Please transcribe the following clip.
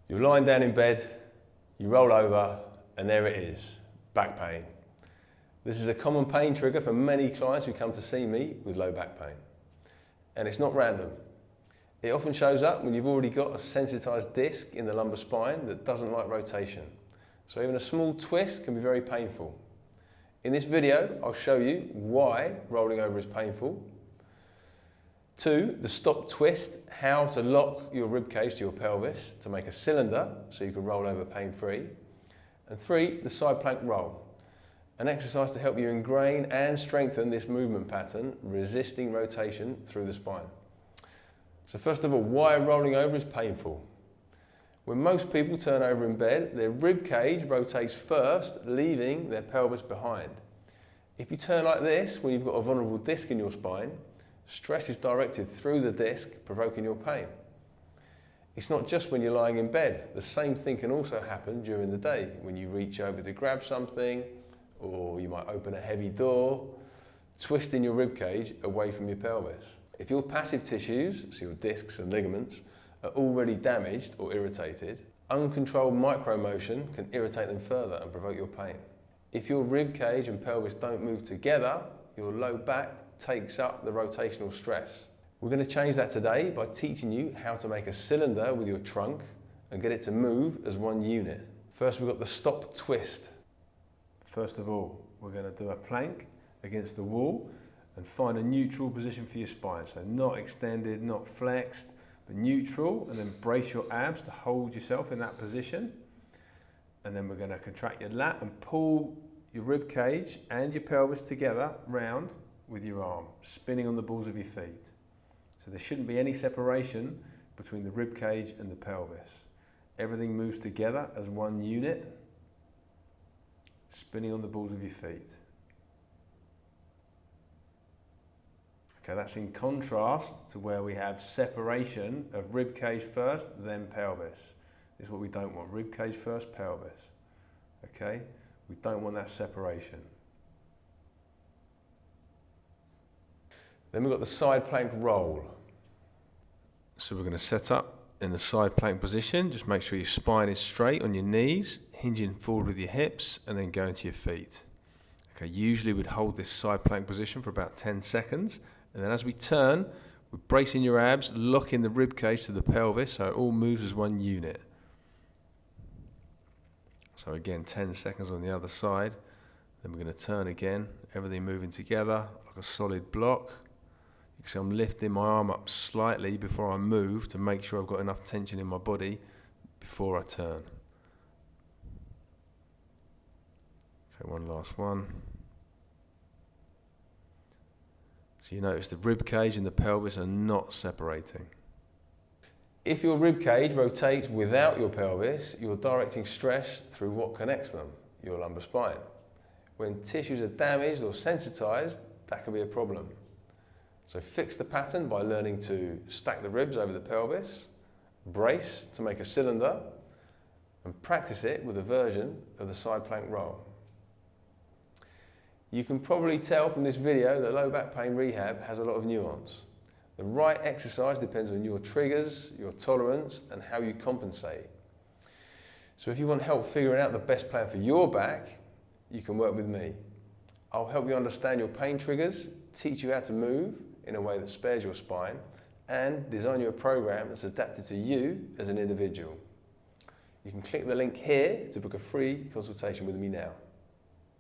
You're lying down in bed, you roll over, and there it is, back pain. This is a common pain trigger for many clients who come to see me with low back pain. And it's not random. It often shows up when you've already got a sensitized disc in the lumbar spine that doesn't like rotation. So even a small twist can be very painful. In this video, I'll show you why rolling over is painful. 2, the stop twist, how to lock your ribcage to your pelvis to make a cylinder so you can roll over pain-free. And 3, the side plank roll, an exercise to help you ingrain and strengthen this movement pattern, resisting rotation through the spine. So first of all, why rolling over is painful? When most people turn over in bed, their ribcage rotates first, leaving their pelvis behind. If you turn like this, when you've got a vulnerable disc in your spine, stress is directed through the disc, provoking your pain. It's not just when you're lying in bed. The same thing can also happen during the day, when you reach over to grab something, or you might open a heavy door, twisting your ribcage away from your pelvis. If your passive tissues, so your discs and ligaments, are already damaged or irritated, uncontrolled micromotion can irritate them further and provoke your pain. If your ribcage and pelvis don't move together, your low back takes up the rotational stress. We're going to change that today by teaching you how to make a cylinder with your trunk and get it to move as one unit. First, we've got the stop twist. First of all, we're going to do a plank against the wall and find a neutral position for your spine. So not extended, not flexed, but neutral, and then brace your abs to hold yourself in that position. And then we're going to contract your lat and pull your rib cage and your pelvis together round with your arm, spinning on the balls of your feet. So there shouldn't be any separation between the rib cage and the pelvis. Everything moves together as one unit, spinning on the balls of your feet. Okay, that's in contrast to where we have separation of rib cage first, then pelvis. This is what we don't want, rib cage first, pelvis. Okay, we don't want that separation. Then we've got the side plank roll. So we're going to set up in the side plank position. Just make sure your spine is straight on your knees, hinging forward with your hips, and then go into your feet. Okay, usually we'd hold this side plank position for about 10 seconds. And then as we turn, we're bracing your abs, locking the rib cage to the pelvis so it all moves as one unit. So again, 10 seconds on the other side. Then we're going to turn again, everything moving together like a solid block. You can see I'm lifting my arm up slightly before I move to make sure I've got enough tension in my body before I turn. Okay, one last one. So you notice the rib cage and the pelvis are not separating. If your rib cage rotates without your pelvis, you're directing stress through what connects them, your lumbar spine. When tissues are damaged or sensitized, that can be a problem. So fix the pattern by learning to stack the ribs over the pelvis, brace to make a cylinder, and practice it with a version of the side plank roll. You can probably tell from this video that low back pain rehab has a lot of nuance. The right exercise depends on your triggers, your tolerance, and how you compensate. So if you want help figuring out the best plan for your back, you can work with me. I'll help you understand your pain triggers, teach you how to move in a way that spares your spine, and design you a program that's adapted to you as an individual. You can click the link here to book a free consultation with me now.